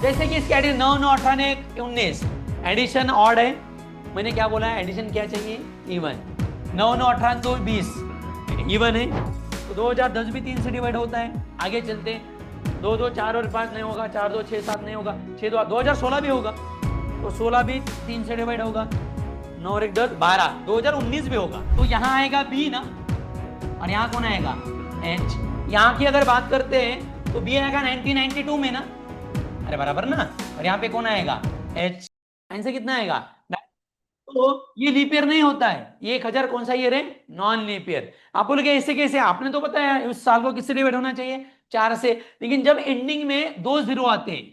जैसे कि इसके एडिशन 9 9 18 ने 19, एडिशन ऑड है, मैंने क्या बोला है, एडिशन क्या चाहिए, इवन। 9 9 18 2 20 इवन है, तो 2010 भी 3 से डिवाइड होता है। आगे चलते, 2 2 4 और 5 नहीं होगा, 4 2 6 7 नहीं होगा, 6 2 2016 भी होगा, तो 16 भी 3 से डिवाइड होगा, 9 और 1 10 12, 2019 भी होगा। तो यहाँ आएगा बी ना, और यहाँ कौन आएगा, एच। यहाँ की अगर बात करते हैं तो बी आएगा 1992 में ना, अरे बराबर ना, और यहाँ पे कौन आएगा, एच। आंसर कितना आएगा, तो ये लीप ईयर नहीं होता है, ये 1000 कौन सा ईयर है, नॉन लीप ईयर। आप बोलोगे ऐसे कैसे, आपने तो बताया उस साल को किससे डिवाइड होना चाहिए, 4 से, लेकिन जब एंडिंग में 2 जीरो आते हैं,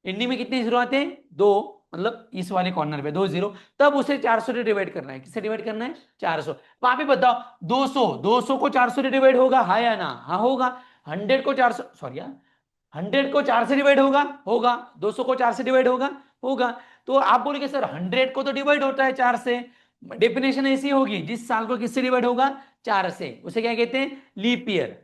एंडिंग में कितने जीरो आते हैं, 2, मतलब इस वाले कॉर्नर पे 2 जीरो, तब उसे 400 से डिवाइड करना है, किससे डिवाइड करना है, 400। तो आप ही बताओ, 200 को 400 से डिवाइड होगा, हाँ या ना, हाँ होगा। 100 को 400, सॉरी यार, 100 को 4 से डिवाइड होगा, होगा। 200 को 4 से डिवाइड होगा, होगा। तो आप बोलोगे सर 100 को तो डिवाइड होता है 4 से, डेफिनेशन ऐसी होगी, जिस साल को किससे डिवाइड होगा, 4 से, उसे क्या कहते हैं, लीप ईयर।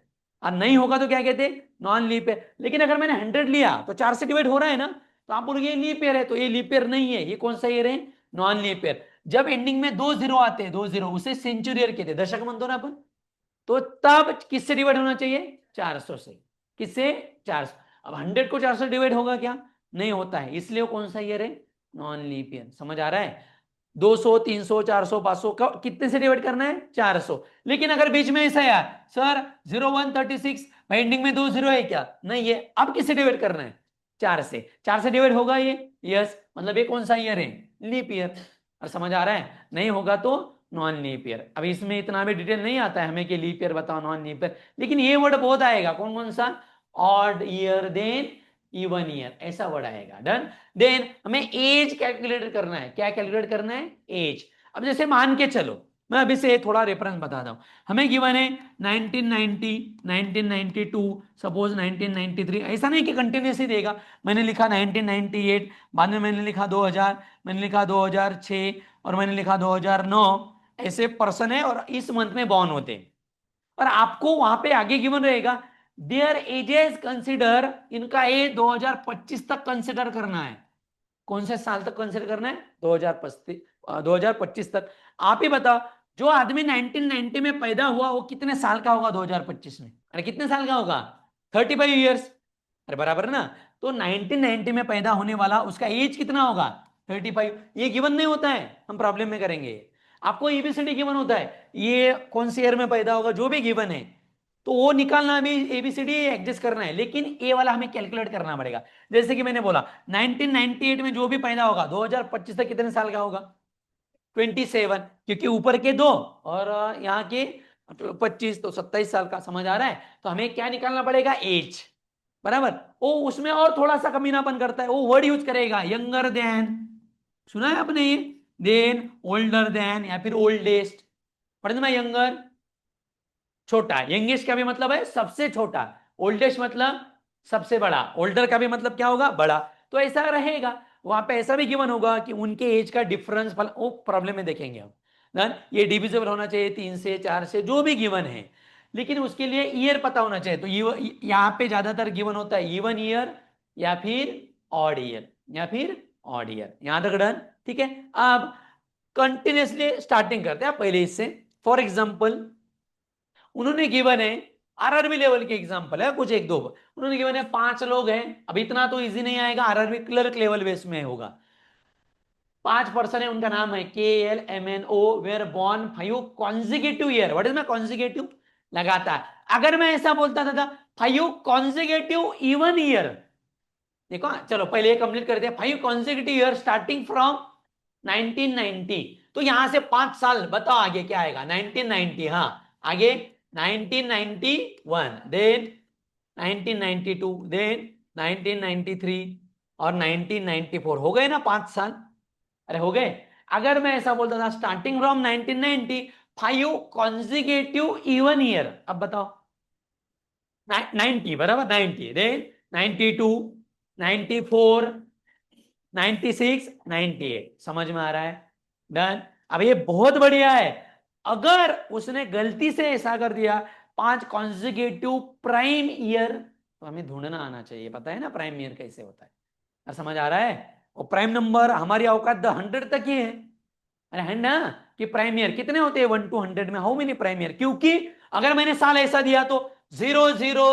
और नहीं होगा तो क्या कहते हैं, नॉन लीप ईयर। लेकिन अगर मैंने 100 लिया तो 4 से डिवाइड हो रहा है ना, तो आप बोलोगे ये लीप ईयर है, तो ये लीप ईयर नहीं है, ये कौन सा ईयर है, नॉन लीप ईयर। जब एंडिंग में 2 जीरो आते हैं, 2 जीरो, उसे सेंचुरी ईयर कहते हैं, दशक म्हणतो ना अपन, तो तब किससे डिवाइड होना चाहिए, 400 से। किससे, 400। अब 100 को 400 डिवाइड होगा क्या, नहीं होता है, इसलिए वो कौन सा ईयर है, नॉन लीप ईयर। समझ आ रहा है, 200 300 400 500 का कितने से डिवाइड करना है, 400। लेकिन अगर बीच में ऐसा यार सर 0136 एंडिंग में 2 जीरो है क्या, नहीं है, अब किससे डिवाइड करना है, 4 से। 4 से डिवाइड होगा ये, यस, मतलब ये कौन सा ईयर है, लीप ईयर। और समझ आ रहा है, नहीं होगा तो नॉन लीप ईयर। अब इसमें इतना भी डिटेल नहीं आता है हमें कि लीप ईयर बताओ, नॉन लीप ईयर, लेकिन ये वर्ड बहुत आएगा, कौन कौन सा, odd year then even year, ऐसा वर्ड आएगा। डन। देन हमें एज कैलकुलेट करना है, क्या कैलकुलेट करना है, एज। अब जैसे मान के चलो, मैं अभी से थोड़ा रेफरेंस बताता हूं, हमें गिवन है 1990, 1992, सपोज 1993, ऐसा नहीं कि कंटिन्यूसली देगा। मैंने लिखा 1998, बाद में मैंने लिखा 2000, मैंने लिखा 2006, और मैंने लिखा 2009, ऐसे पर्सन है और इस मंथ में बॉर्न होते हैं। और आपको वहां पे आगे गिवन रहेगा देयर एजेस कंसिडर, इनका एज 2025 तक कंसिडर करना है। कौन से साल तक कंसिडर करना है, 2025, 2025 तक। आप ही बताओ, जो आदमी 1990 में पैदा हुआ वो कितने साल का होगा 2025 में, अरे कितने साल का होगा, 35 ईयर्स, अरे बराबर ना। तो 1990 में पैदा होने वाला उसका एज कितना होगा, 35। ये गिवन नहीं होता है, हम प्रॉब्लम में करेंगे। आपको एबीसीडी गिवन होता है, ये कौन से ईयर में पैदा होगा, जो भी गिवन है, तो वो निकालना, हमें एबीसीडी एडजस्ट करना है, लेकिन ए वाला हमें कैलकुलेट करना पड़ेगा। जैसे कि मैंने बोला 1998 में जो भी पैदा होगा 2025 तक कितने साल का होगा, 27, क्योंकि ऊपर के 2 और यहाँ के 25, तो 27 साल का। समझ आ रहा है, तो हमें क्या निकालना पड़ेगा, एज, बराबर। वो उसमें और थोड़ा सा कमीनापन करता है, वो वर्ड यूज करेगा यंगर देन, सुना है आपने ये, देन ओल्डर देन, या फिर ओल्डेस्ट। पढ़ने में यंगर छोटा, यंगेस्ट का भी मतलब है सबसे छोटा, ओल्डेस्ट मतलब सबसे बड़ा, ओल्डर का भी मतलब क्या होगा, बड़ा। तो ऐसा रहेगा, वहां पे ऐसा भी गिवन होगा कि उनके एज का डिफरेंस, वो प्रॉब्लम में देखेंगे हम। डन। ये डिविजिबल होना चाहिए 3 से 4 से, जो भी गिवन है, लेकिन उसके लिए ईयर पता होना चाहिए। तो यहाँ पे ज्यादातर गिवन होता है इवन ईयर या फिर ऑड ईयर, या फिर ऑड ईयर। यहां तक डन, ठीक है। अब कंटिन्यूसली स्टार्टिंग करते हैं पहले इससे। फॉर एग्जाम्पल उन्होंने गिवन है, आरआरबी लेवल के एग्जांपल है कुछ एक दो, उन्होंने गिवन है 5 लोग हैं। अब इतना तो इजी नहीं आएगा, आरआरबी क्लर्क लेवल बेस में होगा। 5 पर्सन है, उनका नाम है KLMNO, were born 5 consecutive year. What is my consecutive, लगातार। अगर मैं ऐसा बोलता था 5 कॉन्जिक्यूटिव इवन ईयर, देखो चलो पहले ये कंप्लीट करते हैं, 5 कॉन्जिक्यूटिव ईयर स्टार्टिंग फ्रॉम 1990, तो यहां से 5 साल, बताओ आगे क्या आएगा, 1990, हाँ आगे 1991, देन 1992, देन 1993 और 1994, हो गए ना 5 साल, अरे हो गए। अगर मैं ऐसा बोलता था starting from 1990, 5 consecutive even year, अब बताओ 90, बराबर 90, देन 92, 94, 96, 98। समझ में आ रहा है, डन। अब ये बहुत बढ़िया है, अगर उसने गलती से ऐसा कर दिया 5 कॉन्जिक्यूटिव प्राइम ईयर, तो हमें ढूंढना आना चाहिए, पता है ना प्राइम ईयर कैसे होता है। समझ आ रहा है? और प्राइम नंबर हमारी औकात 100 तक ही है। अरे है ना कि प्राइम ईयर कितने होते हैं 1 to 100 में, हाउ मेनी प्राइम ईयर? क्योंकि अगर मैंने साल ऐसा दिया तो 0 0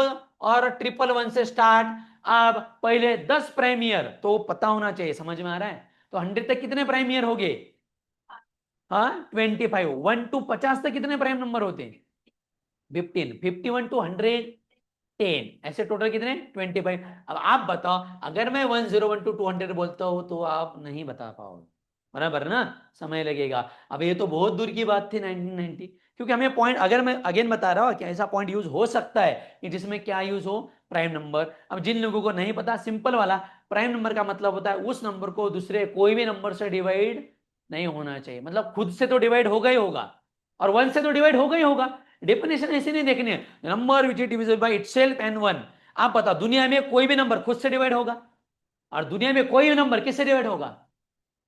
और 1 1 1 से स्टार्ट, अब पहले 10 प्राइम ईयर तो पता होना चाहिए। समझ में आ रहा है? तो 100 तक कितने प्राइम ईयर हो गए? हाँ 25। 1 to 50 तक कितने प्राइम नंबर होते हैं? 15। 51 to 110, ऐसे टोटल कितने? 25। अब आप बताओ, अगर मैं 101 to 200 बोलता हूं तो आप नहीं बता पाओगे, बराबर ना? समय लगेगा। अब ये तो बहुत दूर की बात थी 1990, क्योंकि हमें पॉइंट, अगर मैं अगेन बता रहा हूं कि ऐसा पॉइंट यूज हो सकता है कि जिसमें क्या यूज हो, प्राइम नंबर। अब जिन लोगों को नहीं पता, सिंपल वाला, प्राइम नंबर का मतलब होता है उस नंबर को दूसरे कोई भी नंबर से डिवाइड नहीं होना चाहिए। मतलब खुद से तो डिवाइड होगा ही होगा, और 1 से तो डिवाइड होगा ही होगा। डेफिनेशन ऐसे नहीं देखनी है, number which is divisible by itself and 1। आप बताओ, दुनिया में कोई भी नंबर खुद से डिवाइड होगा? और दुनिया में कोई भी नंबर किससे डिवाइड होगा?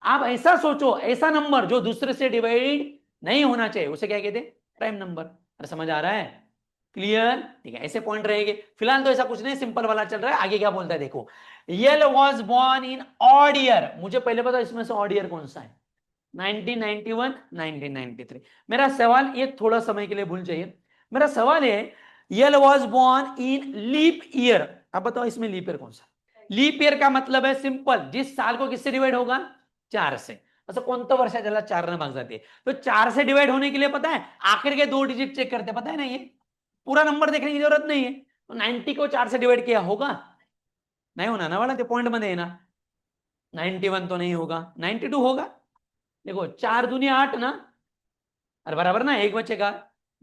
आप ऐसा सोचो, ऐसा नंबर जो दूसरे से डिवाइड नहीं होना चाहिए उसे क्या कहते हैं? Prime number. अरे समझ आ रहा है? क्लियर? ठीक है, ऐसे पॉइंट रहेंगे। फिलहाल तो ऐसा कुछ नहीं, सिंपल वाला चल रहा है। आगे क्या बोलता है देखो, L was born in odd year. मुझे पहले पता इसमें से ऑड ईयर कौन सा है? 1991, 1993। मेरा सवाल ये, थोड़ा समय के लिए भूल जाइए, मेरा सवाल है, L was born in leap year. अब बताओ इसमें लीप ईयर कौन सा? लीप ईयर का मतलब है सिंपल, जिस साल को किससे डिवाइड होगा? 4 से। असं कोणतं वर्ष आहे ज्याला 4 ने भाग जाते? तो 4 से डिवाइड होने के लिए पता है आखिर के 2 डिजिट चेक करते, पता है ना? ये पूरा नंबर देखने की जरूरत नहीं है। तो 90 को 4 से डिवाइड किया होगा? नहीं होना ना वाला, ते पॉइंट मध्ये आहे ना। 91 तो नहीं होगा, 92 होगा। देखो 4 दूनी 8 ना, अरे बराबर ना, एक बचेगा,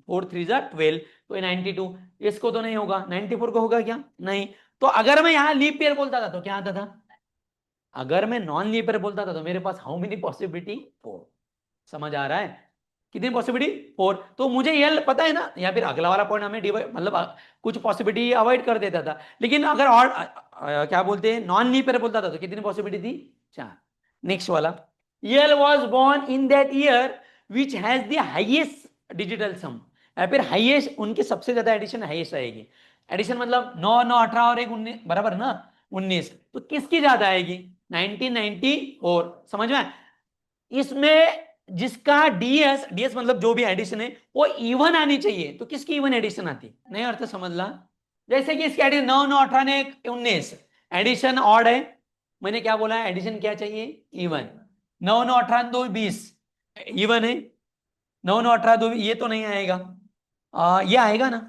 4 3 जा 12, तो ये 92। इसको तो नहीं होगा, 94 को होगा क्या? नहीं। तो अगर मैं यहां लीप ईयर बोलता था तो क्या आता था? अगर मैं नॉन लीप ईयर बोलता था तो मेरे पास हाउ मेनी पॉसिबिलिटी? 4। समझ आ रहा है? कितनी पॉसिबिलिटी? 4। तो मुझे ये पता है ना, या फिर अगला वाला पॉइंट हमें डिवाइड, मतलब कुछ पॉसिबिलिटी अवॉइड कर देता था। लेकिन अगर और क्या बोलते हैं, नॉन लीप ईयर बोलता था तो कितनी पॉसिबिलिटी थी? 4। नेक्स्ट वाला, L was born in that year which has the highest digital sum. या फिर हाइएस्ट, उनकी सबसे ज्यादा एडिशन हाइएस्ट आएगी। एडिशन मतलब 9 9 18 और 1 19, बराबर ना? 19। तो किसकी ज्यादा आएगी? 1994। समझ में? इसमें जिसका डीएस, डीएस मतलब जो भी एडिशन है वो इवन आनी चाहिए। तो किसकी इवन एडिशन आती? नहीं अर्थ समझ ला। जैसे कि इसकी एडिशन 9 9 18 ने 19, एडिशन ऑड है। मैंने क्या बोला है? एडिशन क्या चाहिए? इवन। 9 9 18 2 20, इवन है। 9 9 18 2, ये तो नहीं आएगा। ये आएगा ना,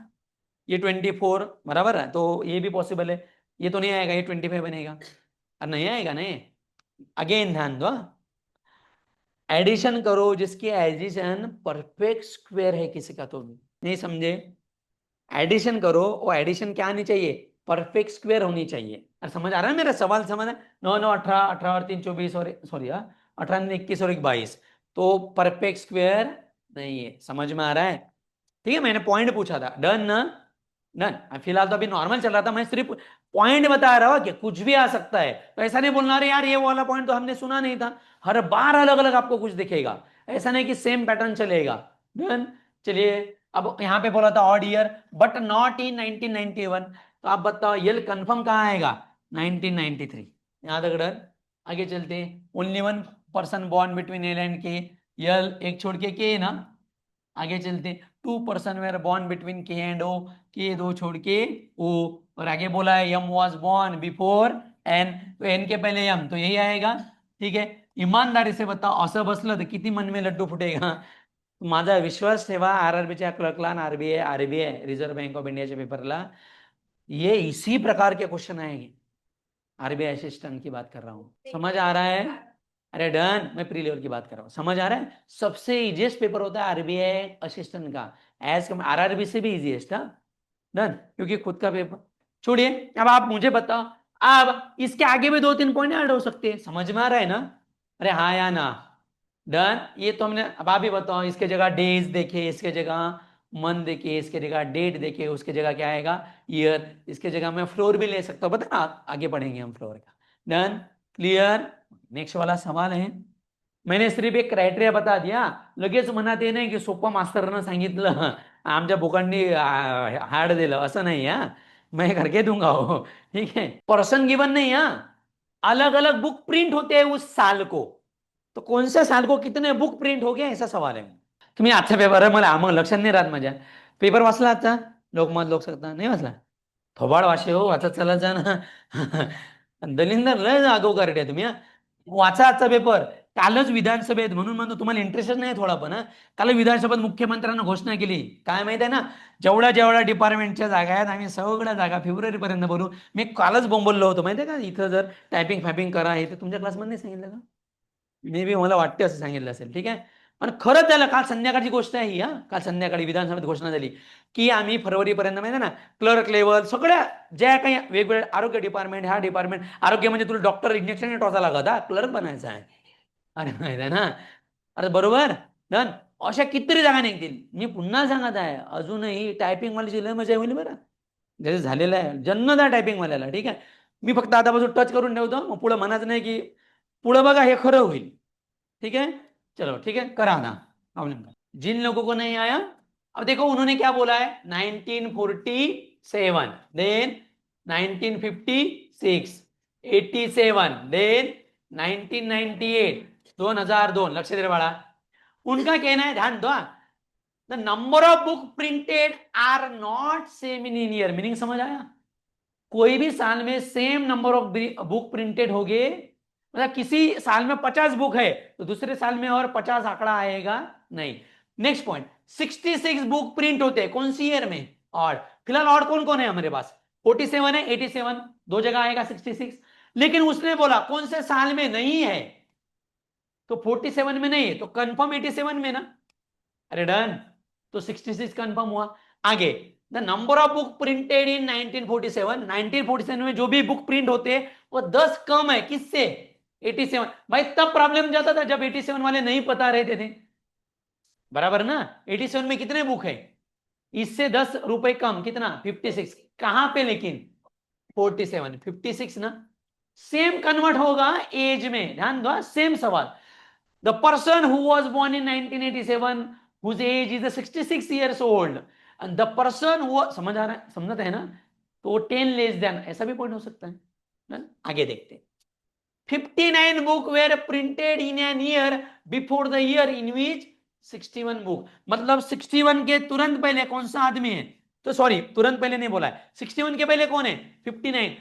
ये 24 बराबर है, तो ये भी पॉसिबल है। ये तो नहीं आएगा, ये 25 बनेगा। नहीं आएगा नहीं। अगेन ध्यान दो, एडिशन करो जिसकी एडिशन परफेक्ट स्क्वायर है किसी का, तो भी नहीं समझे? एडिशन करो, वो एडिशन क्या आनी चाहिए? परफेक्ट स्क्वायर होनी चाहिए। और समझ आ रहा है मेरा सवाल? समझ है? 9 9 18, 18 और 3 24, और सॉरी 18 21 और 1 22, तो परफेक्ट स्क्वायर नहीं है। समझ में आ रहा है? ठीक है, मैंने पॉइंट पूछा था, डन ना? डन। फिलहाल तो अभी नॉर्मल चल रहा था, मैं सिर्फ पॉइंट बता रहा हूं कि कुछ भी आ सकता है। तो ऐसा नहीं बोलना अरे यार ये वाला पॉइंट तो हमने सुना नहीं था। हर बार अलग अलग आपको कुछ दिखेगा, ऐसा नहीं कि सेम पैटर्न चलेगा। डन। चलिए, अब यहां पे बोला था odd year but not in 1991, तो आप बताओ ये कंफर्म कहां आएगा? 1993। याद तक डर? आगे चलते हैं। Only 1 person born between L and के, यल एक छोड़ के ना। आगे चलते, 2 पर्सन वेर बॉर्न बिटवीन के एंड ओ, के दो छोड़ के ओ। और आगे बोला है यम वॉज बॉर्न बिफोर एन, तो एन के पहले यम, तो यही आएगा। ठीक है, ईमानदारी से बताओ असं बसलं तर किती मन में लड्डू फुटेगा? माझा विश्वास ठेवा, आरआरबीच्या क्लर्कला, RBI RBI reserve bank of इंडियाच्या पेपरला ये इसी प्रकार के क्वेश्चन आएंगे। आरबीआई असिस्टेंट की बात कर रहा हूं, समझ आ रहा है? अरे डन, मैं प्री लेवल की बात कर रहा हूं, समझ आ रहा है? सबसे इजीएस्ट पेपर होता है आरबीआई असिस्टेंट का, एज कम आरआरबी से भी इजीएस्ट। डन, क्योंकि खुद का पेपर छोड़िए। अब आप मुझे बताओ, अब इसके आगे भी 2 3 पॉइंट ऐड हो सकते हैं। समझ में आ रहा है ना? अरे हाँ या ना? डन। ये तो हमने, अब आप ही बताओ, इसके जगह डेज देखे, इसके जगह मंथ देखे, इसके जगह डेट देखे, उसके जगह क्या आएगा? ईयर। इसके जगह मैं फ्लोर भी ले सकता हूं, पता ना, आगे पढ़ेंगे हम फ्लोर का। Done, clear? नेक्स्ट वाला सवाल है, मैंने सिर्फ एक क्रायटेरिया बता दिया, लगेच म्हणत ये नाही की सोप्पा मास्तरनं सांगितलं आमच्या बुकांनी हार्ड दिलं, असं नाही हा, मैं करके दूंगा हो। ठीक है, पर्सन गिवन नहीं हा, अलग अलग बुक प्रिंट होते हैं उस साल को, तो कौन से साल को कितने बुक प्रिंट हो गए ऐसा सवाल आहे. तुम्ही आजचा पेपर आहे मला मग लक्षात नाही राहत माझ्या. पेपर वाचला आजचा लोकमत लोकसत्ता नाही वाचला. थोबाड वाशे हो वाचत चालत जा ना. दलिंदर लय आगो करते तुम्ही हा. वाचा आजचा पेपर. कालच विधानसभेत म्हणून म्हणतो तुम्हाला इंटरेस्टच नाही थोडा पण काल विधानसभेत मुख्यमंत्र्यांना घोषणा केली काय माहिती आहे ना, जेवढ्या जेवढ्या डिपार्टमेंटच्या जागा आहेत आम्ही सगळ्या जागा फेब्रुवारीपर्यंत भरू. मी कालच बोंबललो होतो माहिती आहे का, इथं जर टायपिंग फॅपिंग करा हे तर तुमच्या क्लासमध्ये नाही सांगितलं का. मे बी मला वाटते असं सांगितलं असेल. ठीक आहे. पण खरंच झालं काल संध्याकाळची गोष्ट आहे ही. काल संध्याकाळी विधानसभेत घोषणा झाली की आम्ही फरवरीपर्यंत माहिती आहे ना क्लर्क लेवल सगळ्या ज्या काही वेगवेगळ्या आरोग्य डिपार्टमेंट ह्या डिपार्टमेंट आरोग्य म्हणजे तुला डॉक्टर इंजेक्शन टोचा लागत हा क्लर्क बनायचा आहे. अरे माहिती आहे ना. अरे बरोबर डन. अशा कितीतरी जागा निघतील. मी पुन्हा सांगत आहे अजूनही टायपिंग वाली लय मजा होईल बरं. जसं झालेलं आहे जन्मत आहे टायपिंग वाल्याला. ठीक आहे. मी फक्त आतापासून टच करून ठेवतो मग पुढं म्हणायचं नाही की पुढं बघा हे खरं होईल. ठीक है चलो ठीक है करा ना प्रॉब्लम का. जिन लोगों को नहीं आया अब देखो उन्होंने क्या बोला है 1947 देन 1956 87 देन 1998 2002 लक्ष दे बाळा. उनका कहना है ध्यान दो the number of book printed are not same in year. Meaning समझ आया. कोई भी साल में same number of book printed हो गए. मतलब किसी साल में 50 बुक है तो दूसरे साल में और 50 आंकड़ा आएगा नहीं. नेक्स्ट पॉइंट 66 बुक प्रिंट होते हैं कौन सी ईयर में और फिलहाल और कौन कौन है हमारे पास 47 है 87 दो जगह आएगा 66. लेकिन उसने बोला कौन से साल में नहीं है तो 47 में नहीं है तो कंफर्म 87 में ना. अरे डन. तो 66 कंफर्म हुआ. आगे the number of book printed in 1947 में जो भी बुक प्रिंट होते हैं वो 10 कम है किससे 87. भाई तब प्रॉब्लम जाता था जब 87 वाले नहीं पता रहते थे. बराबर ना. 87 में कितने बुक है इससे 10 रुपए कम कितना 56. कहां पे लेकिन 47 56 ना. सेम कन्वर्ट होगा एज में. ध्यान दो सेम सवाल. The person who was born in 1987 whose age is 66 years old and the person who समझ आ रहा है समझते है ना. तो 10 लेस देन ऐसा भी पॉइंट हो सकता है. आगे देखते 59 book were printed in an year before the year in which 61 book. मतलब 61 के तुरंत पहले कौन सा आदमी है तो सॉरी तुरंत पहले नहीं बोला है 61 के पहले कौन है 59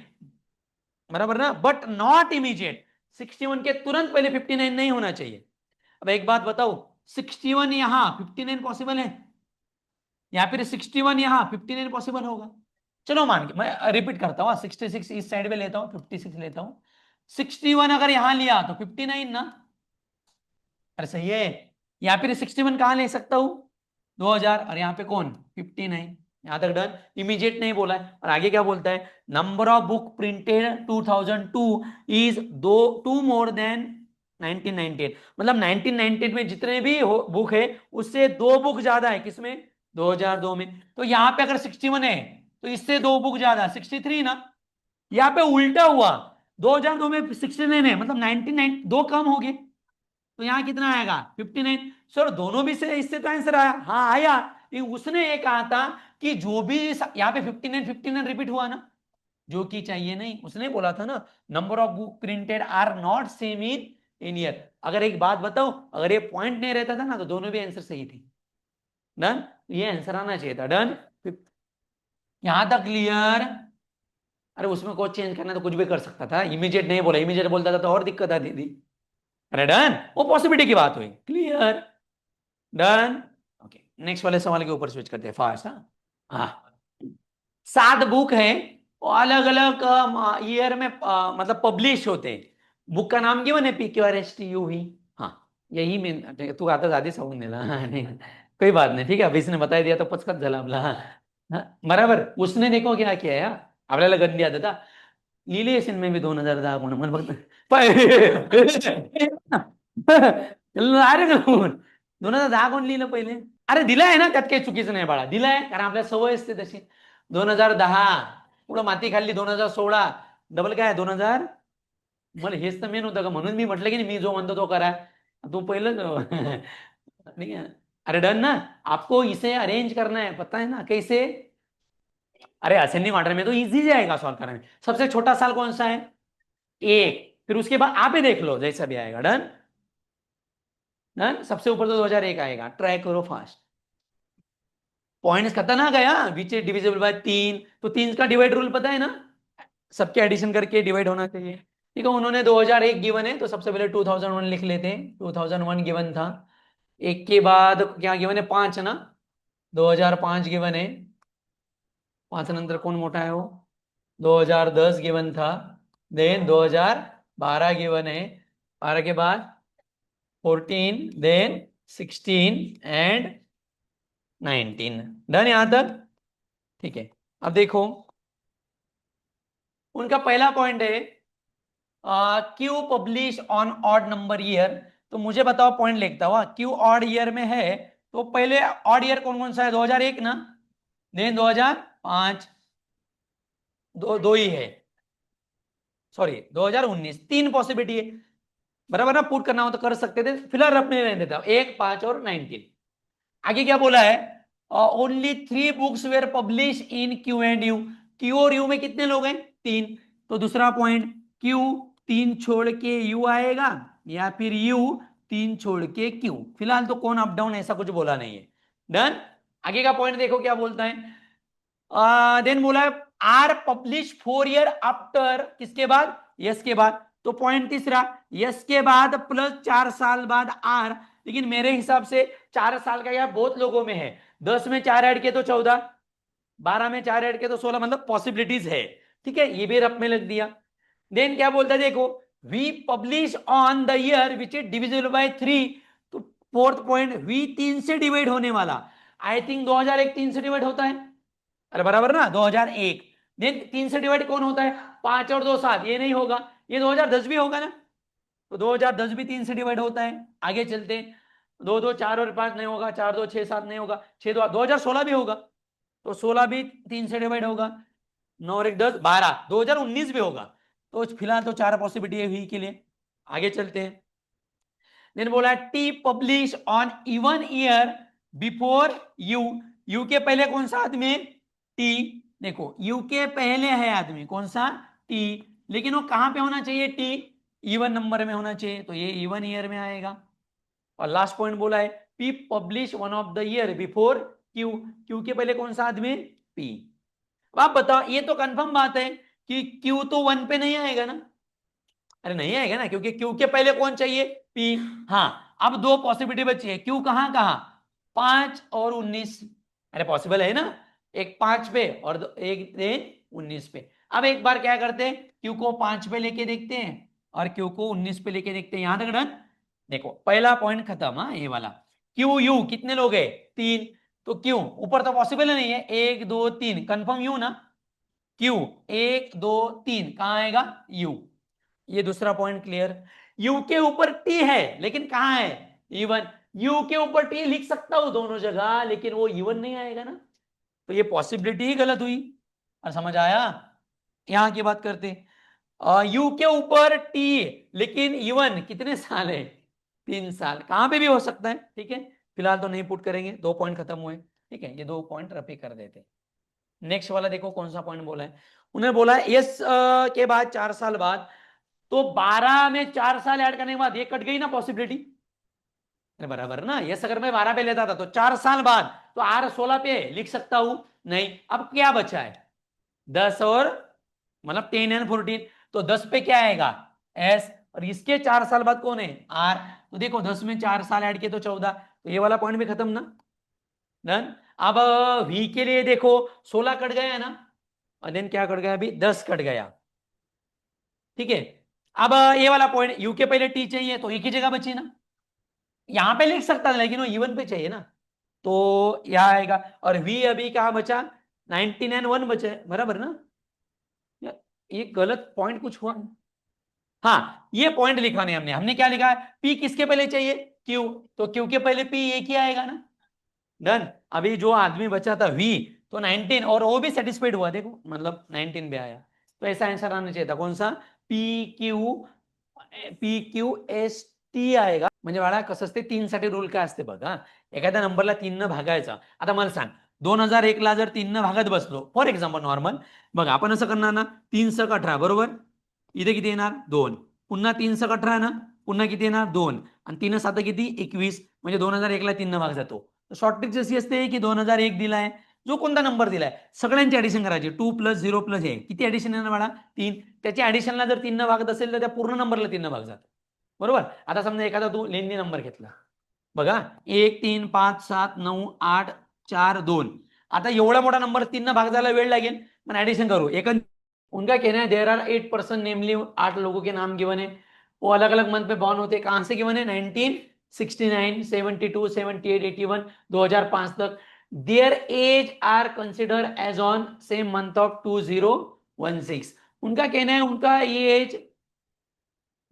बराबर ना. बट नॉट इमीडिएट 61 के तुरंत पहले 59 नहीं होना चाहिए. अब एक बात बताओ 61 यहां 59 पॉसिबल है या फिर 61 यहां 59 पॉसिबल होगा. चलो मान के मैं रिपीट करता हूं 66 इस साइड में लेता हूं 56 लेता हूं 61 अगर यहां लिया तो 59 ना. अरे सही है. या फिर 61 कहां ले सकता हूं 2000 और यहां पे कौन 59. यहां तक डन. इमीडिएट नहीं बोला है. और आगे क्या बोलता है number of book printed 2002 is two more than 1998. मतलब 1998 में जितने भी बुक है उससे 2 बुक ज्यादा है किसमें 2002 में. तो यहां पे अगर 61 है तो इससे 2 बुक ज्यादा 63 ना. यहां पे उल्टा हुआ 2002 में 69 है मतलब 99 2 कम हो गए तो यहां कितना आएगा 59. सर दोनों भी से इससे तो आंसर आया. हाँ आया. उसने ये कहा था कि जो भी यहां पे 59 रिपीट हुआ ना जो कि चाहिए नहीं. उसने बोला था ना number of book printed are not same in year. अगर एक बात बताओ अगर ये पॉइंट नहीं रहता था ना तो दोनों भी आंसर सही थे. डन. ये आंसर आना चाहिए था. डन. यहां तक क्लियर. अरे उसमें कोड चेंज करना तो कुछ भी कर सकता था. इमीडिएट नहीं बोला. इमीडिएट बोलता था तो और दिक्कत आती थी. अरे डन. वो पॉसिबिलिटी की बात हुई. क्लियर. डन. ओके नेक्स्ट वाले सवाल के ऊपर स्विच करते हैं फास्ट. हाँ 7 बुक है अलग अलग ईयर में मतलब पब्लिश होते हैं. बुक का नाम गिवन है PQRSTU. हाँ यही मी तू आता आधी सांगून दिला. नाही कोई बात नहीं. ठीक है अभी इसने बता दिया तो पचकत झाला आपला. बराबर. उसने देखो क्या किया है आपल्याला गंदी आदत लिहिली असेल मी 2010 कोण मला अरे 2010 कोण लिहिलं पहिले. अरे दिलाय ना त्यात काही चुकीचं नाही बाळा. दिलाय कारण आपल्याला सवय असते तशी. 2010 पुढं माती खाल्ली 2016 डबल काय 2000. मला हेच तर मेन होतं का म्हणून मी म्हटलं की मी जो म्हणतो तो करा. तू पहिलं ठीक है. अरे डन ना. आपको इसे अरेंज करना है पता है ना कैसे. अरे असेंडिंग ऑर्डर में तो इजी जाएगा सॉल्व करने में. सबसे छोटा साल कौन सा है 1 फिर उसके बाद आप ही देख लो जैसा भी आएगा। Done done. सबसे ऊपर तो 2001 आएगा, ट्राई करो फास्ट। पॉइंट्स खतरनाक है, विच इज डिविजिबल बाय 3, तो 3 का डिवाइड रूल पता है ना, सबके एडिशन करके डिवाइड होना चाहिए। ठीक है, उन्होंने 2001 गिवन है तो सबसे पहले 2001 लिख लेते हैं। 2001 गिवन था। एक के बाद क्या गिवन है, 5 ना, 2005 गिवन है। 5 नंतर कौन मोटा है वो, 2010 गिवन था। देन 2012 गिवन है। 12 के बाद 14, देन 16 एंड 19। डन यहां तक। ठीक है, अब देखो उनका पहला पॉइंट है Q publish on odd number year. तो मुझे बताओ, पॉइंट लिखता हुआ क्यू ऑड ईयर में है, तो पहले ऑड ईयर कौन कौन सा है, 2001 ना, देन 2005, दो ही है, सॉरी 2019, 3 पॉसिबिलिटी है। बराबर ना, पुट करना हो तो कर सकते थे, फिलहाल अपने रहने देता हूं 1, 5 और 19। आगे क्या बोला है, only 3 books were publish in Q and U. Q और यू में कितने लोग हैं, 3। तो दूसरा पॉइंट, क्यू 3 छोड़ के यू आएगा, या फिर यू 3 छोड़ के क्यू। फिलहाल तो कौन अप डाउन ऐसा कुछ बोला नहीं है। डन। आगे का पॉइंट देखो क्या बोलता है, देन बोला है आर पब्लिश 4 ईयर आफ्टर, किसके बाद, यस के बाद। तो पॉइंट तीसरा, यस के बाद प्लस 4 साल बाद आर। लेकिन मेरे हिसाब से 4 साल का यह बहुत लोगों में है, 10 में 4 ऐड के तो 14, 12 में 4 ऐड के तो 16, मतलब पॉसिबिलिटीज है। ठीक है, ये भी रफ में लग दिया। देन क्या बोलता है देखो, we publish on the year which is divisible by 3। तो फोर्थ पॉइंट, वी 3 से डिवाइड होने वाला। आई थिंक 2001 3 से डिवाइड होता है, अरे बराबर ना, 2001। देन 3 से डिवाइड कौन होता है, 5 और 2 7, ये नहीं होगा। ये 2010 भी होगा ना, तो 2010 भी 3 से डिवाइड होता है। आगे चलते हैं, 2 2 4 और 5 नहीं होगा, 4 2 6 7 नहीं होगा, 6 2 2016 भी होगा, तो 16 भी 3 से डिवाइड होगा, 9 और 1 10 12, 2019 भी होगा। तो फिलहाल तो 4 पॉसिबिलिटी है हुई के लिए। आगे चलते हैं, देन बोला T publish on even year before you. You के पहले कौन सा आदमी है, टी। देखो यू के पहले है आदमी कौन सा, टी, लेकिन वो कहां पे होना चाहिए, टी इवन नंबर में होना चाहिए, तो ये इवन ईयर में आएगा। और लास्ट पॉइंट बोला है P publish one of the year before Q. Q के पहले कौन सा आदमी, पी। अब आप बताओ, ये तो कंफर्म बात है कि क्यू तो 1 पे नहीं आएगा ना, अरे नहीं आएगा ना, क्योंकि क्यू के पहले कौन चाहिए, पी। हाँ, अब 2 पॉसिबिलिटी बची है, क्यू कहां कहां, 5 और 19। अरे पॉसिबल है ना, एक 5 पे और एक 19 पे। अब एक बार क्या करते हैं, क्यू को 5 पे लेके देखते हैं और क्यू को 19 पे लेके देखते हैं। यहां तक डन। देखो पहला पॉइंट खत्म, हाँ ये वाला। क्यू यू कितने लोग है, 3। तो क्यू ऊपर तो पॉसिबल नहीं है, 1 2 3 कंफर्म यू ना, क्यू 1 2 3 कहां आएगा, यू। ये दूसरा पॉइंट क्लियर। यू के ऊपर टी है लेकिन कहां है, इवन। यू के ऊपर टी लिख सकता हूं दोनों जगह, लेकिन वो इवन नहीं आएगा ना, तो ये पॉसिबिलिटी ही गलत हुई। और समझ आया, यहां की बात करते हैं, यू के ऊपर टी लेकिन इवन कितने साल है, 3 साल, कहां पे भी हो सकता है। ठीक है, फिलहाल तो नहीं पुट करेंगे, 2 पॉइंट खत्म हुए। ठीक है, ये 2 पॉइंट रफे कर देते। नेक्स्ट वाला देखो कौन सा पॉइंट बोला है, उन्हें बोला है यस के बाद 4 साल बाद। तो 12 में 4 साल ऐड करने के बाद ये कट गई ना पॉसिबिलिटी, बराबर ना। यस अगर मैं 12 पे लेता था तो 4 साल बाद तो आर 16 पे लिख सकता हूं, नहीं। अब क्या बचा है, 10 और मतलब 10 एंड 14, तो 10 पे क्या आएगा, एस, और इसके 4 साल बाद कौन है, आर। तो देखो 10 में 4 साल ऐड किए तो 14, तो ये वाला पॉइंट भी खत्म ना। डन। अब वी के लिए देखो 16 कट गया है ना, और देन क्या कट गया, अभी 10 कट गया। ठीक है, अब ये वाला पॉइंट, यू के पहले टी चाहिए तो एक ही जगह बची ना, यहां पे लिख सकता था लेकिन वो इवन पे चाहिए ना, तो यहां आएगा। और वी अभी कहां बचा, 99 बचे, बराबर ना। यार, ये गलत पॉइंट कुछ हुआ, हाँ ये पॉइंट लिखा नहीं हमने। हमने क्या लिखा है, पी किसके पहले चाहिए, क्यू, तो क्यू के पहले पी एक ही आएगा ना। डन। अभी जो आदमी बचा था वी, तो 19, और वो भी सेटिस्फाइड हुआ, देखो मतलब 19 पे आया। तो ऐसा आंसर आना चाहिए था, कौन सा, P Q, P Q S T आएगा। म्हणजे बाळा कसं असते, 3 साठी रूल काय असते बघा, एखाद्या नंबरला 3 न भागायचा। आता मला सांग, 2001 ला जर 3 न भागत बसलो, फॉर एक्झाम्पल नॉर्मल, बघा आपण असं करणार ना, 3 * 18 बरोबर, इथे किती येणार, 2, पुन्हा 3 × 18 ना, पुन्हा किती येणार 2 आणि 3 × 7 किती 21, म्हणजे 2001ला 3 भाग जातो. शॉर्ट ट्रिक जशी असते की 2001 दिलाय, जो कोणता नंबर दिलाय सगळ्यांची ऍडिशन करायची, 2 + 0 + हे किती ऍडिशन येणार बाळा 3. त्याच्या ऍडिशनला जर 3 भागत असेल तर त्या पूर्ण नंबरला 3 भाग जातो. बरोबर. आता समजा एखादा तू लेंदी नंबर घेतला बघा 1 3 5 7 9 8 4 2. आता एवढा मोठा नंबर 3 भाग जायला वेळ लागेल, पण ऍडिशन करू. उनका कहना है देयर आर 8 पर्सन नेमली 8 लोगों के नाम गिवन है, वो अलग अलग मंथ पे बॉर्न होते हैं. कहां से गिवन है 1969 72 78 81 2005 तक. Their age are consider as on same month of 2016. उनका कहना है उनका ये एज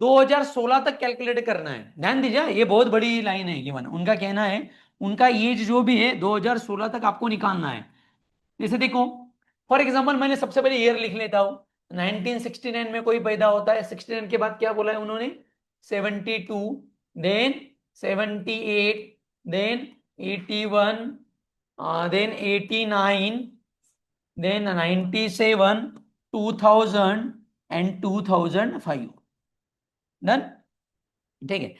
2016 तक कैलकुलेट करना है. ध्यान दीजिए ये बहुत बड़ी लाइन है गिवन. उनका कहना है उनका एज जो भी है 2016 तक आपको निकालना है. जैसे देखो फॉर एग्जांपल मैंने सबसे पहले ईयर लिख लेता हूं. 1969 में कोई पैदा होता है, 69 के बाद क्या बोला है उन्होंने 72, then 78, then 81, then 89, then 97, 2000 and 2005. Done. ठीक है.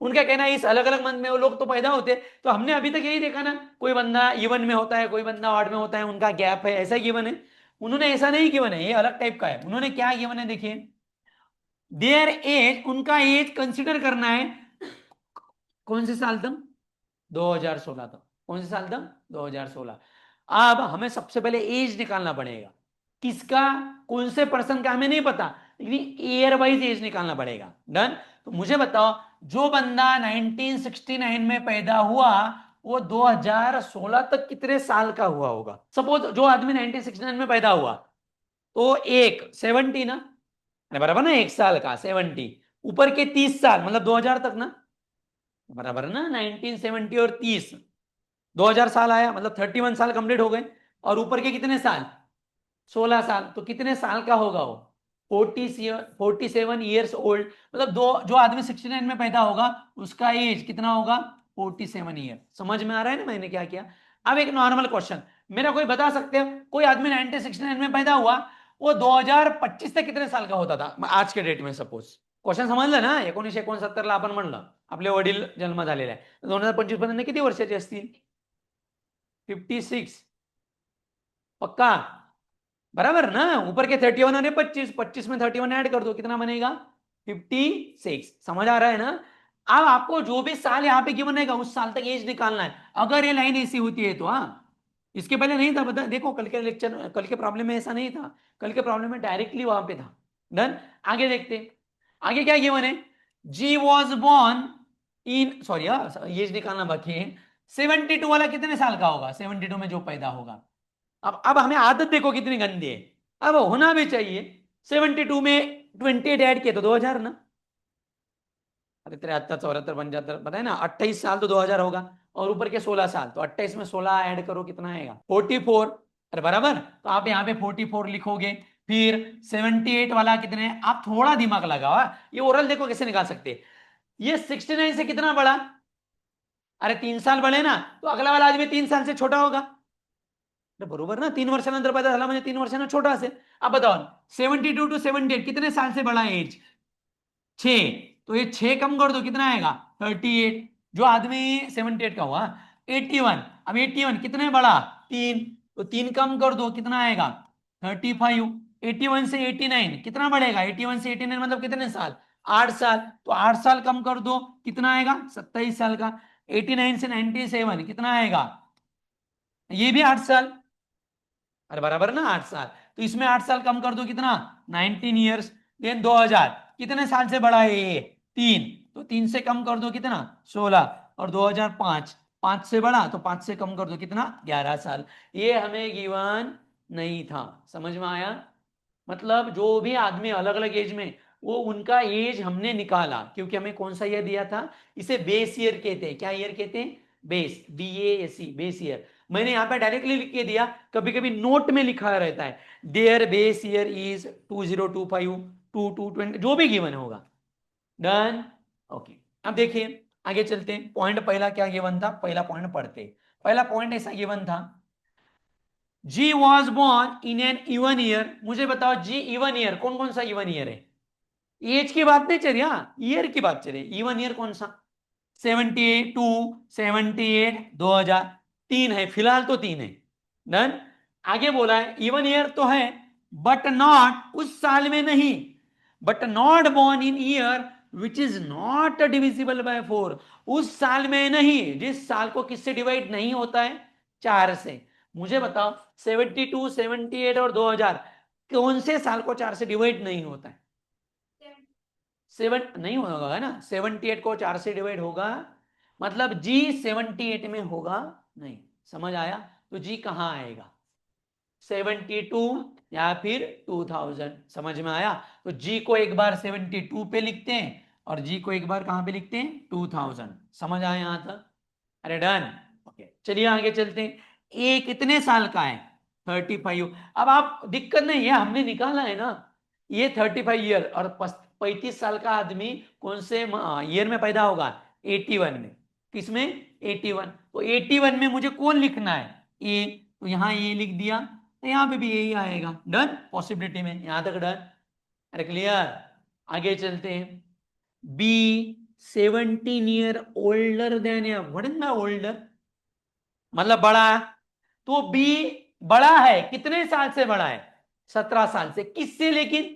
उनका कहना है इस अलग अलग मंथ में वो लोग तो पैदा होते, तो हमने अभी तक यही देखा ना, कोई बंदा इवन में होता है, कोई बंदा ऑड में होता है, उनका गैप है, ऐसा गिवन है. उन्होंने ऐसा नहीं गिवन है, ये अलग टाइप का है. उन्होंने क्या गिवन है देखिए, देयर एज, उनका एज कंसिडर करना है कौन से साल तक 2016 तक. कौन से साल तक 2016. अब हमें सबसे पहले एज निकालना पड़ेगा. किसका, कौन से पर्सन का हमें नहीं पता, लेकिन ईयर वाइज एज निकालना पड़ेगा. डन. तो मुझे बताओ जो बंदा 1969 में पैदा हुआ वो 2016 तक कितने साल का हुआ होगा. सपोज जो आदमी 1969 में पैदा हुआ तो एक 70 ना, बराबर ना, 1 साल का 70 ऊपर के 30 साल मतलब 2000 तक ना, बराबर ना. 1970 और 30 2000 साल आया, मतलब 31 साल कंप्लीट हो गए. और ऊपर के कितने साल 16 साल, तो कितने साल का होगा वो 47 ईयर्स ओल्ड. मतलब दो जो आदमी 69 में पैदा होगा उसका एज कितना होगा 47 ईयर. समझ में आ रहा है ना मैंने क्या किया. अब एक नॉर्मल क्वेश्चन, मेरा कोई बता सकते हो कोई आदमी 1969 में पैदा हुआ वो 2025 तक कितने साल का होता था आज के डेट में. सपोज क्वेश्चन समजलं ना. 1969ला आपण म्हणलं आपले वडील जन्म झालेला आहे, 2025 पर्यंत किती वर्षाचे असतील 56. पक्का बराबर ना. ऊपर के 31 और 25, 25 में 31 ऐड कर दो कितना बनेगा 56. समझ आ रहा है ना. अब आपको जो भी साल यहाँ पे गिवन रहेगा उस साल तक एज निकालना है. अगर ये लाइन ऐसी होती है तो हाँ, इसके पहले नहीं था. बता देखो कल के लेक्चर, कल के प्रॉब्लम में ऐसा नहीं था. कल के प्रॉब्लम में डायरेक्टली वहां पे था. डन. आगे देखते, आगे क्या गिवन है. G was born in, sorry age निकालना बाकी है. 72 वाला कितने साल का होगा 72 में जो पैदा होगा. अब हमें आदत देखो कितनी गंदी है. अब होना भी चाहिए 72 में 28 ऐड किए तो 2000 ना. अरे 73 74 75 बताए ना. 28 साल तो 2000 होगा और ऊपर के 16 साल, तो 28 में 16 ऐड करो कितना आएगा 44. अरे बराबर. तो आप यहाँ पे 44 लिखोगे. फिर 78 वाला कितने, आप थोड़ा दिमाग लगाओ. ये ओरल देखो कैसे निकाल सकते. ये 69 से कितना बड़ा, अरे 3 साल बड़े ना, तो अगला वाला आदमी 3 साल से छोटा होगा. बरोबर ना. 3 वर्षानंतर पैदा झाला म्हणजे 3 वर्षांना छोटा असेल. अब बताओ 72 टू 78 कितने साल से बड़ा एज 6. तो ये 6 कम कर दो कितना आएगा 38. जो आदमी 78 का हुआ 81. अब 81 कितने बड़ा 3, तो 3 कम कर दो कितना आएगा 35. 81 से 89 कितना बढ़ेगा 81 से 89 मतलब कितने साल 8 साल. तो 8 साल कम कर दो कितना आएगा 27 साल का. 89 से 97 कितना आएगा, ये भी 8 साल. अरे बराबर ना 8 साल. तो इसमें 8 साल कम कर दो कितना 19 ईयर्स. देन 2000 कितने साल से बड़ा है ये 3, तो 3 से कम कर दो कितना 16. और 2005 5 से बड़ा, तो 5 से कम कर दो कितना 11 साल. ये हमें गिवन नहीं था. समझ में आया. मतलब जो भी आदमी अलग अलग एज में, वो उनका एज हमने निकाला क्योंकि हमें कौन सा ईयर दिया था. इसे बेस ईयर कहते हैं. क्या ईयर कहते हैं बेस, BASE बेस ईयर. मैंने यहां पे डायरेक्टली लिख के दिया, कभी कभी नोट में लिखा रहता है देयर बेस ईयर इज 2025 2220 जो भी गिवन होगा. डन. ओके. अब देखिए आगे चलते हैं. पॉइंट पहला क्या गिवन था, पहला पॉइंट पढ़ते. पहला पॉइंट ऐसा गिवन था G was born in an even year. मुझे बताओ जी इवन ईयर कौन कौन सा इवन ईयर है. एज की बात नहीं चल रही, हाँ ईयर की बात चल रही। इवन ईयर कौन सा? 72, 78, 2003 है, फिलहाल तो 3 है। डन। आगे बोला है इवन ईयर तो है, बट नॉट, उस साल में नहीं, but not born in year which is not divisible by 4, उस साल में नहीं जिस साल को किससे डिवाइड नहीं होता है? 4 से। मुझे बताओ 72, 78 और 2000 कौन से साल को 4 से डिवाइड नहीं होता है? 7 नहीं होगा ना, 78 को 4 से डिवाइड होगा, मतलब जी 78 में होगा नहीं। समझ आया? तो जी कहां आएगा? 72 या फिर 2000। समझ में आया? तो जी को एक बार 72 पे लिखते हैं और जी को एक बार कहां पे लिखते हैं? 2000। समझ आया यहां तक? अरे डन। ओके, चलिए आगे चलते हैं। ए कितने साल का है? 35। अब आप दिक्कत नहीं है, हमने निकाला है ना, ये 35 ईयर और 35 साल का आदमी कौन से ईयर में पैदा होगा? 81 में। किसमें? 81। तो 81 में मुझे कौन लिखना है? ए। तो यहां ये लिख दिया, तो यहां पे भी यही आएगा। डन, पॉसिबिलिटी में यहां तक डन। अरे क्लियर? आगे चलते हैं। बी 17 ईयर ओल्डर देन या व्हाट इज माय ओल्डर, मतलब बड़ा। तो बी बड़ा है, कितने साल से बड़ा है? 17 साल से। किससे लेकिन?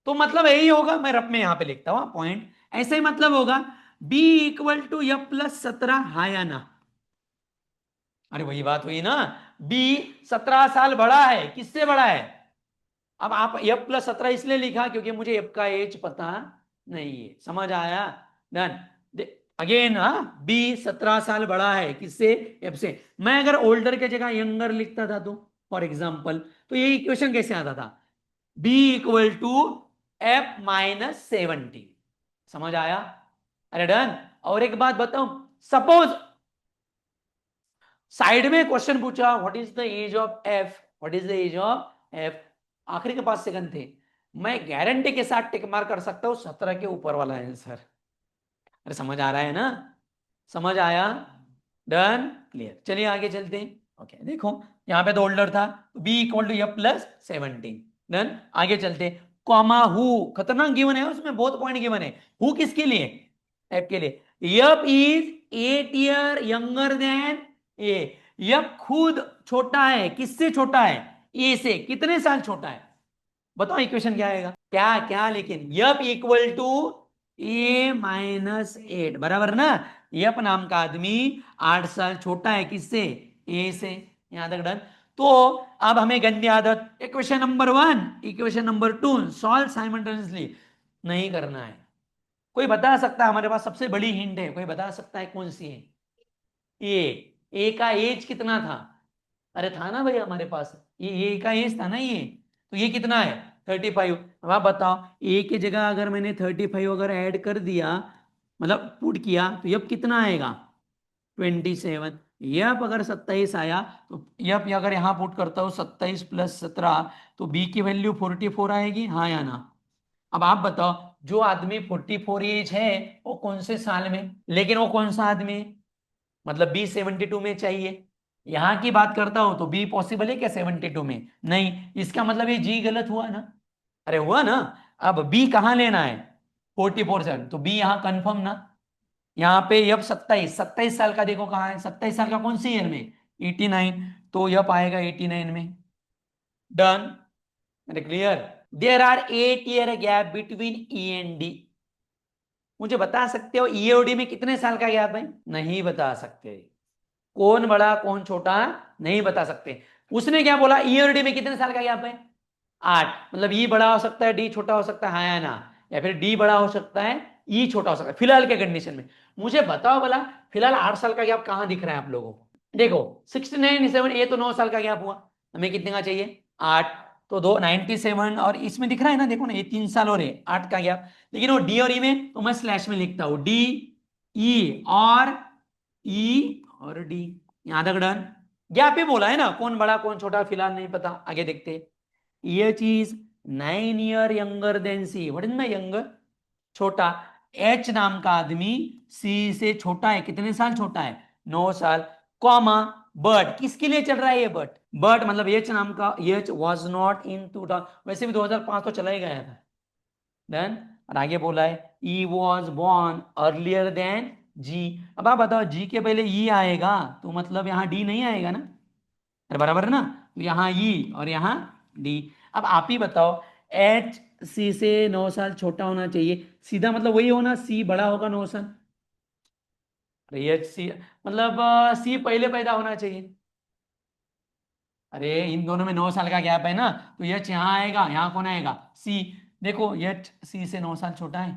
तो मतलब यही होगा, मैं रफ में यहां पे लिखता हूं पॉइंट, ऐसे ही मतलब होगा B equal to F plus 17, हा या ना? अरे वही बात हुई ना, बी 17 साल बड़ा है, किससे बड़ा है? अब आप एफ प्लस 17 इसलिए लिखा क्योंकि मुझे एफ का एज पता नहीं है। समझ आया? डन। अगेन हाँ, बी 17 साल बड़ा है किससे? एफ से। मैं अगर ओल्डर के जगह यंगर लिखता था तो फॉर एग्जाम्पल, तो ये इक्वेशन कैसे आता था? B equal to F minus 17। समझ आया? अरे डन। और एक बात बताऊं, सपोज साइड में क्वेश्चन पूछा what is the age of F, what is the age of F, आखिरी के 5 सेकंड थे, मैं गारंटी के साथ टिक मार कर सकता हूं 17 के ऊपर वाला आंसर। अरे समझ आ रहा है ना? समझ आया? Done, clear. चलिए आगे चलते हैं। ओके देखो, यहां पे तो ओल्डर था, B equal to F plus 17। Done, आगे चलते हैं। कॉमा हु, खतरनाक गिवन है, उसमें बहुत पॉइंट गिवन है। हु किसके लिए? एफ के लिए। F is 8 year younger then A, F खुद छोटा है, किससे छोटा है? ए से। कितने साल छोटा है? बताओ इक्वेशन क्या आएगा? क्या क्या लेकिन, F equal to A minus 8, बराबर ना? एफ नाम का आदमी 8 साल छोटा है, किससे? ए से। यहां तक डन। तो अब हमें गंदी आदत, equation number 1 equation number 2 solve simultaneously नहीं करना है। कोई बता सकता है? हमारे पास सबसे बड़ी हिंट है, कोई बता सकता है कौन सी है? ए का एज कितना था? अरे था ना भाई हमारे पास, ये का एज था ना ये, तो ये कितना है? 35। अब आप बताओ, ए की जगह अगर मैंने 35 अगर ऐड कर दिया, मतलब पुट किया, तो यब कितना आएगा? 27। यप अगर 27 आया, तो यप अगर यहां पुट करता हूं 27 प्लस 17, तो बी की वैल्यू 44 आएगी, हाँ या ना? अब आप बताओ, जो आदमी 44 एज है वो कौन से साल में, लेकिन वो कौन सा आदमी है? मतलब बी 72 में चाहिए। यहां की बात करता हूं तो बी पॉसिबल है क्या 72 में? नहीं, इसका मतलब ये जी गलत हुआ ना? अरे हुआ ना? अब बी कहां लेना है? 44 तो बी यहां कंफर्म ना? यहाँ पे यप 27, 27 साल का देखो कहाँ है, 27 साल का कौन सी ईयर में? 89। तो यप आएगा 89 में। Done, clear? There are 8 year gap between E and D. मुझे बता सकते हो ई और डी में कितने साल का गैप है? नहीं बता सकते। कौन बड़ा कौन छोटा नहीं बता सकते। उसने क्या बोला, ई और डी में कितने साल का गैप है? 8। मतलब ई बड़ा हो सकता है, डी छोटा हो सकता है, हाँ या ना? या फिर डी बड़ा हो सकता है, ई छोटा हो सकता है, फिलहाल के कंडीशन में। मुझे बताओ भला, फिलहाल 8 साल का गैप कहां दिख रहा है आप लोगों को? देखो 69 ये तो 9 साल का गैप हुआ, हमें कितने का चाहिए? 8। तो 97 और इसमें दिख रहा है ना, देखो ना, ये 3 साल और है, 8 का गैप। लेकिन वो डी और ई में तो मैं स्लैश में लिखता हूं, डी ई और डी। यहां तक डन। गैप ही बोला है ना, कौन बड़ा कौन छोटा फिलहाल नहीं पता, आगे देखते। ये चीज 9 year younger than C, what is my younger? छोटा। एच नाम का आदमी सी से छोटा है, कितने साल छोटा है? 9 साल। कॉमा बट, किसके लिए चल रहा है ये बट? बट मतलब एच नाम का, एच वॉज नॉट इन 2000, वैसे भी 2005 तो चला ही गया था। डन। और आगे बोला है ई वॉज बॉर्न अर्लियर देन जी। अब आप बताओ जी के पहले ई आएगा तो मतलब यहाँ डी नहीं आएगा ना, अरे बराबर है ना। तो यहाँ ई और यहाँ डी। अब आप ही बताओ, एच सी से 9 साल छोटा होना चाहिए, सीधा मतलब वही होना, सी बड़ा होगा 9 साल। अरे एच सी मतलब सी पहले पैदा होना चाहिए। अरे इन दोनों में 9 साल का गैप है ना, तो एच यहाँ आएगा, यहाँ कौन आएगा, सी। देखो एच सी से 9 साल छोटा है,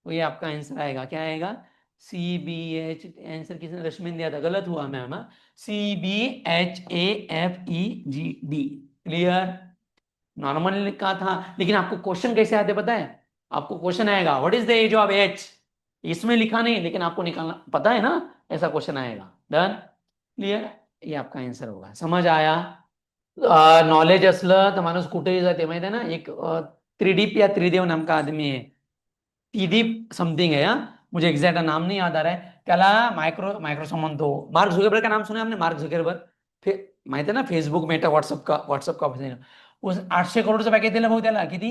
तो ये आपका आंसर आएगा, क्या आएगा, सी बी एच। आंसर किसने, रश्मि ने दिया था, गलत हुआ ma'am. C B H A F E G D. Clear. Normal लिखा था, लेकिन आपको क्वेश्चन कैसे आते पता है, आपको क्वेश्चन आएगा what is the age of H, इसमें लिखा नहीं लेकिन आपको निकालना पता है ना, ऐसा क्वेश्चन आएगा। डन। क्लियर। ये आपका आंसर होगा, समझ आया। नॉलेज असलं तर माणूस कुठेही जाते माहिती आहे ना। एक त्रिदीप या त्रिदेव नाम का आदमी है, त्रिदीप समथिंग है, मुझे एग्जैक्ट नाम नहीं याद आ रहा है त्याला। मायक्रोसॉफ्ट म्हणतो, मार्क झुकरबर्ग का नाम सुना है आपने, मार्क झुकरबर्ग, माहिती आहे ना, फेसबुक मेटा व्हॉट्सअप का उस 800 करोडचं पॅकेज दिलं भाऊ त्याला, किती,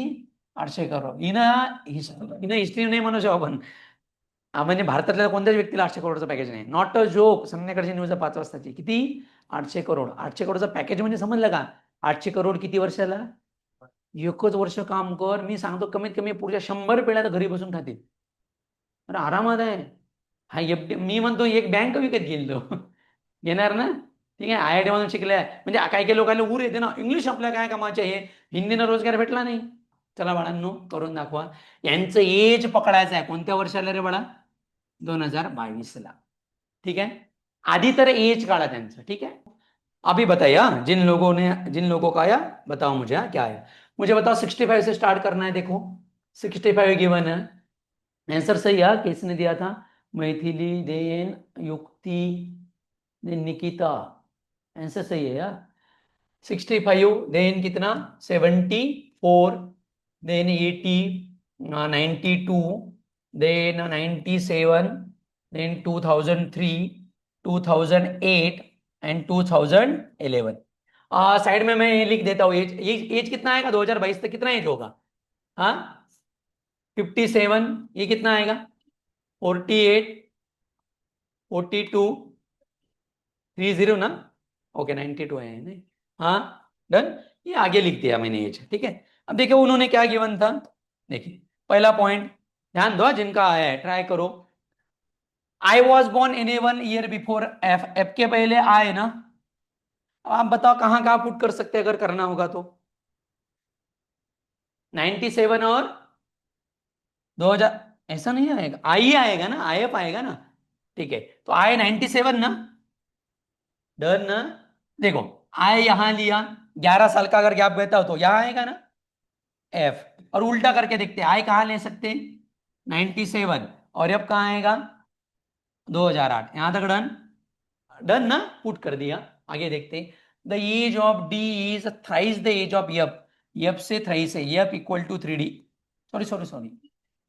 800 करोड। हिनं हिस्ट्री नाही म्हणू शकतो आपण, म्हणजे भारतातल्या कोणत्याच व्यक्तीला 800 करोडचं पॅकेज नाही, नॉट अ जोक। संध्याकाळची न्यूज 5 वाजताची, किती, 800 करोड। 800 करोडचं पॅकेज म्हणजे समजलं का, 800 करोड किती वर्षाला, एकच वर्ष काम कर, मी सांगतो कमीत कमी पुढच्या 100 पिढ्या तर घरी बसून खातील, अरे आरामात आहे। हा एफडी मी म्हणतो एक बँक विकत घेईल तो घेणार ना, ठीक आहे। आय आय टी मधून शिकलाय म्हणजे काही काही लोकांना ऊर येते ना, इंग्लिश आपल्या काय कामाचे आहे, हिंदीनं रोजगार भेटला नाही, चला बाळांनो करून दाखवा। यांचं एज पकडायचं आहे, कोणत्या वर्षाला रे बाळा, 2022ला, ठीक है। आधी तर एज काढा त्यांचं, ठीक है। अभी बताइए हाँ, जिन लोगों का आया बताओ मुझे, हाँ क्या आया, मुझे बताओ। 65 से स्टार्ट करना है, देखो 65 गिवन है, आंसर सही है, किसने दिया था, Maithili then Yukti then Nikita, answer सही है यार। 65 देन कितना, 74 then 80, 92 then 97 then 2003, 2008 and 2011। Side में मैं लिख देता हूँ एज, एज कितना आएगा 2022 तक, कितना एज होगा, हाँ 57, ये कितना आएगा 48, 42, 30 ना, ओके 92 है नहीं, हाँ डन। ये आगे लिख दिया मैंने एज, ठीक है। अब देखिए उन्होंने क्या गिवन था, देखिए पहला पॉइंट ध्यान दो, जिनका आया है ट्राई करो। I was born in a 1 year before F, F के पहले आए ना। अब आप बताओ कहाँ कहाँ पुट कर सकते हैं अगर करना होगा तो, 97 और 2000, ऐसा नहीं आएगा, आई आएगा ना, आई एफ आएगा ना, ठीक है। तो आए 97 ना, डन ना। देखो आए यहां लिया, 11 साल का अगर गैप देता हो तो यहां आएगा ना एफ, और उल्टा करके देखते हैं आए कहां ले सकते हैं 97, और अब कहां आएगा 2008, यहां तक डन, डन ना, पुट कर दिया। आगे देखते हैं, the age of D is thrice the age of F, F से थ्राइस है, F equal to 3D, sorry sorry sorry,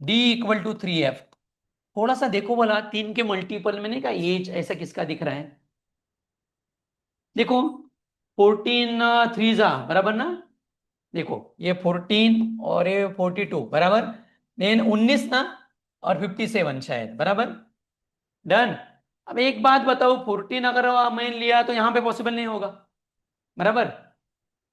D equal to 3F। थोड़ा सा देखो बोला, 3 के मल्टीपल में नहीं का एज ऐसा किसका दिख रहा है, देखो 14 3 जा बराबर ना, देखो ये 14 और ये 42 बराबर, देन 19 ना, और 57 शायद बराबर, डन। अब एक बात बताओ, 14 अगर मैं लिया तो यहां पे पॉसिबल नहीं होगा, बराबर,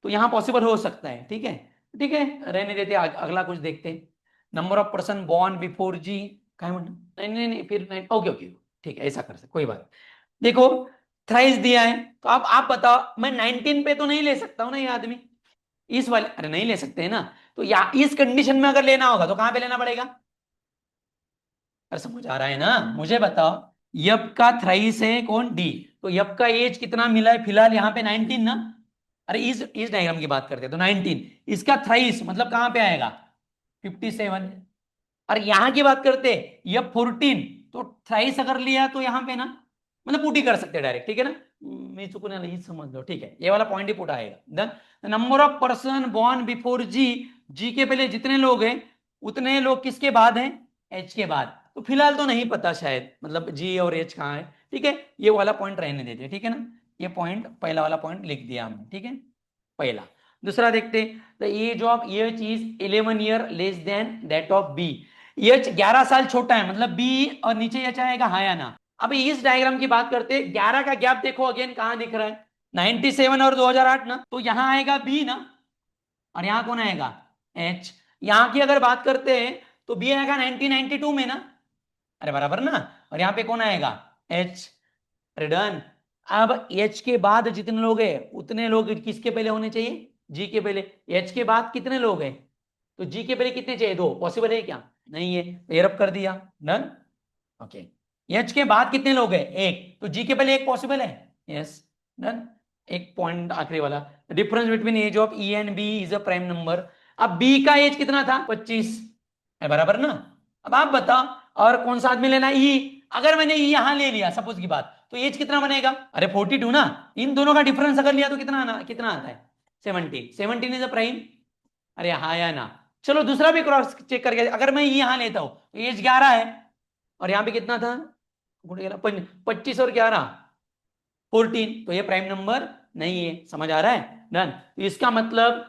तो यहां पॉसिबल हो सकता है, ठीक है, ठीक है, रहने देते, अगला कुछ देखते हैं। Number of person born before G, काय म्हणतो, नहीं नहीं नहीं फिर नहीं, ओके ओके, ठीक है ऐसा कर सकते, कोई बात। देखो थ्राइस दिया है, तो अब आप बताओ, मैं 19 पे तो नहीं ले सकता हूं ना ये आदमी, इस वाले, अरे नहीं ले सकते हैं ना, तो या इस कंडीशन में अगर लेना होगा तो कहां पे लेना पड़ेगा, अरे समझ आ रहा है ना, मुझे बताओ, यब का थ्राइस है कौन, डी, तो यब का एज कितना मिला है फिलहाल यहाँ पे 19 ना, अरे इस डायग्राम की बात करते हैं तो 19, इसका थ्राइस मतलब कहां पे आएगा 57, और यहां की बात करते हैं यब 14, तो थ्राइस अगर लिया तो यहां पे ना, मतलब पुट ही कर सकते हैं डायरेक्ट, ठीक है ना, मैं चुकून आला हीच समझ लो, ठीक है, ये वाला पॉइंट ही पुट आएगा। Then number of person born before G, G के पहले जितने लोग हैं उतने लोग किसके बाद हैं, एच के बाद, तो फिलहाल तो नहीं पता शायद, मतलब जी और एच कहाँ है, ठीक है, ये वाला पॉइंट रहने देते, ठीक है ना, ये पॉइंट पहला वाला पॉइंट लिख दिया हमने, ठीक है, पहला। दूसरा देखते, the age of H is 11 year less than that of B. H 11 साल छोटा है, मतलब बी और नीचे एच आएगा, हाँ या ना। अब इस डायग्राम की बात करते, 11 का गैप देखो अगेन कहां दिख रहा है, 97 और 2008 ना, तो यहां आएगा बी ना, और यहां कौन आएगा, एच। यहां की अगर बात करते हैं तो बी आएगा 1992 में ना, अरे बराबर ना, और यहां पे कौन आएगा, एच। डन। अब एच के बाद जितने लोग हैं उतने लोग किसके पहले होने चाहिए, जी के पहले। एच के बाद कितने लोग हैं, तो जी के पहले कितने चाहिए, दो। पॉसिबल है क्या, नहीं है, तो ये रब कर दिया। डन। ओके। एच के बाद कितने लोग हैं, एक, तो जी के पहले एक पॉसिबल है, यस। डन। एक पॉइंट आखिरी वाला, difference between age of E and B is a prime number. अब बी का एज कितना था, 25 है, बराबर ना। अब आप बताओ और कौन सा आदमी लेना, ई। अगर मैंने ई यहां ले लिया सपोज की बात, तो एज कितना बनेगा, अरे 42 ना। इन दोनों का डिफरेंस अगर लिया तो कितना आना, कितना आता है, 17। 17 इज अ प्राइम, अरे हाँ या ना। चलो दूसरा भी क्रॉस चेक करके, अगर मैं यहां लेता हूं तो एज 11 है, और यहां पे कितना था, 25 और 11 14, तो ये प्राइम नंबर नहीं है, समझ आ रहा है। डन। तो इसका मतलब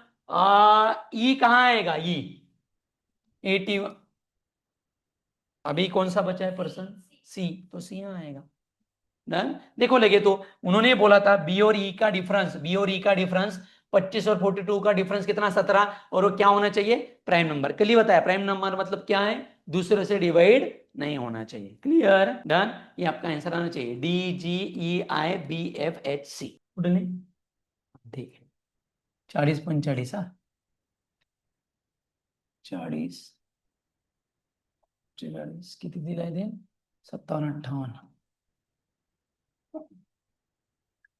ई कहां आएगा, ई 80। अभी कौन सा बचा है पर्सन, सी, तो सी यहां आएगा। डन। देखो लगे तो उन्होंने बोला था बी और ई का डिफरेंस, बी और ई का डिफरेंस 25 और 42 का डिफरेंस कितना, 17, और वो क्या होना चाहिए, प्राइम नंबर। कल ही बताया प्राइम नंबर मतलब क्या है, दूसरे से डिवाइड नहीं होना चाहिए। क्लियर। डन। ये आपका आंसर आना चाहिए, DGEIBFHC। उठने ठीक है, 40 45 40 40 किती दिलाय दे, 57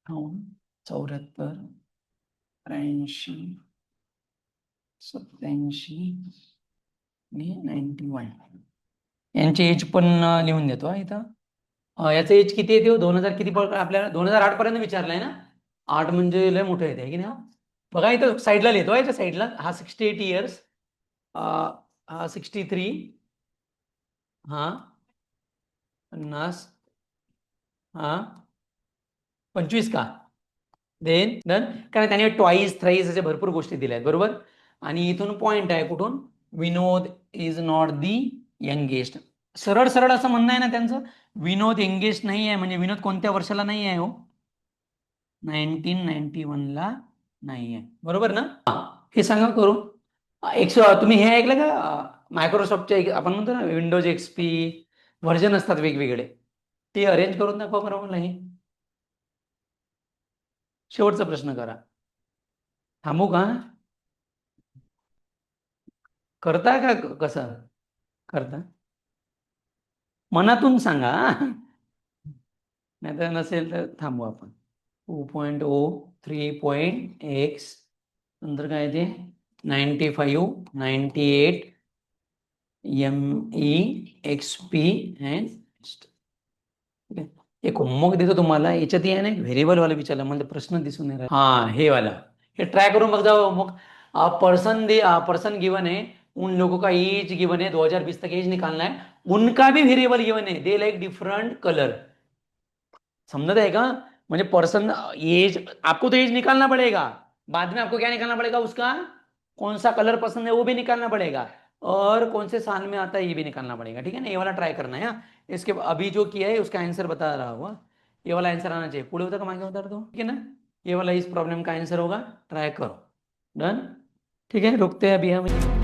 58 74 83 87 91, यांची एज पण लिहून देतो हा इथं। याचं एज किती येते, 2000 किती आपल्याला 2008 पर्यंत विचारलंय ना, 8 म्हणजे लय मोठं येते की नाही, बघा इथं साईडला लिहितो, याच्या साईडला हा 68 इयर्स, हा 63, हा 50, हा 25 का, देन डन, कारण त्याने ट्वाईस थ्राईस असे भरपूर गोष्टी दिल्या आहेत, बरोबर. आणि इथून पॉइंट आहे कुठून, Vinod is not the youngest. सरळ सरळ असं म्हणणं आहे ना त्यांचं, विनोद यंगेस्ट नाही आहे, म्हणजे विनोद कोणत्या वर्षाला नाही आहे हो, 1991 ला नाही आहे, बरोबर ना. हे सांगा करू. तुम्ही हे ऐकलं का, मायक्रोसॉफ्टचे आपण म्हणतो ना विंडोज एक्सपी व्हर्जन असतात वेगवेगळे, ते अरेंज करून दाखवा बरं मला हे. शेवटचा प्रश्न करा, थांबू का, करता का कसं करता, मनातून सांगा नाही तर नसेल तर थांबू आपण. 2.03.x नंतर काय ते 95 98 MEXP अँड एक होमवर्क देतो तुम्हाला, याच्यात आहे ना एक व्हेरिएबल वाला विचारला, म्हणजे प्रश्न दिसून नाही राहिला, हाँ हे वाला, हे ट्राय करून बघ जाओ होमवर्क. पर्सन गिवन है, उन लोगों का एज गिवन है, 2020 तक एज निकालना है, उनका भी वेरिएबल गिवन है, दे लाइक डिफरेंट कलर, समझ है का, म्हणजे पर्सन एज, आपको तो एज निकालना पड़ेगा, बाद में आपको क्या निकालना पड़ेगा, उसका कौन सा कलर पसंद है वो भी निकालना पड़ेगा, और कौन से साल में आता है ये भी निकालना पड़ेगा, ठीक है ना, ये वाला ट्राई करना है हाँ? इसके अभी जो किया है उसका आंसर बता रहा हुआ, ये वाला आंसर आना चाहिए, पुढे होता का मागे होता तो, ठीक है ना, ये वाला इस प्रॉब्लम का आंसर होगा, ट्राई करो। डन। ठीक है, रुकते हैं अभी हम।